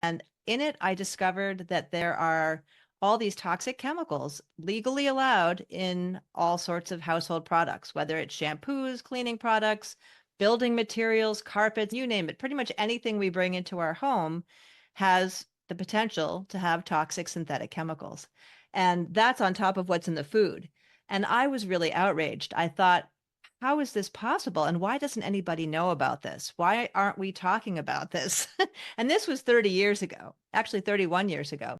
And in it, I discovered that there are all these toxic chemicals legally allowed in all sorts of household products, whether it's shampoos, cleaning products, building materials, carpets, you name it. Pretty much anything we bring into our home has the potential to have toxic synthetic chemicals. And that's on top of what's in the food. And I was really outraged. I thought, how is this possible? And why doesn't anybody know about this? Why aren't we talking about this? And this was 30 years ago, actually 31 years ago.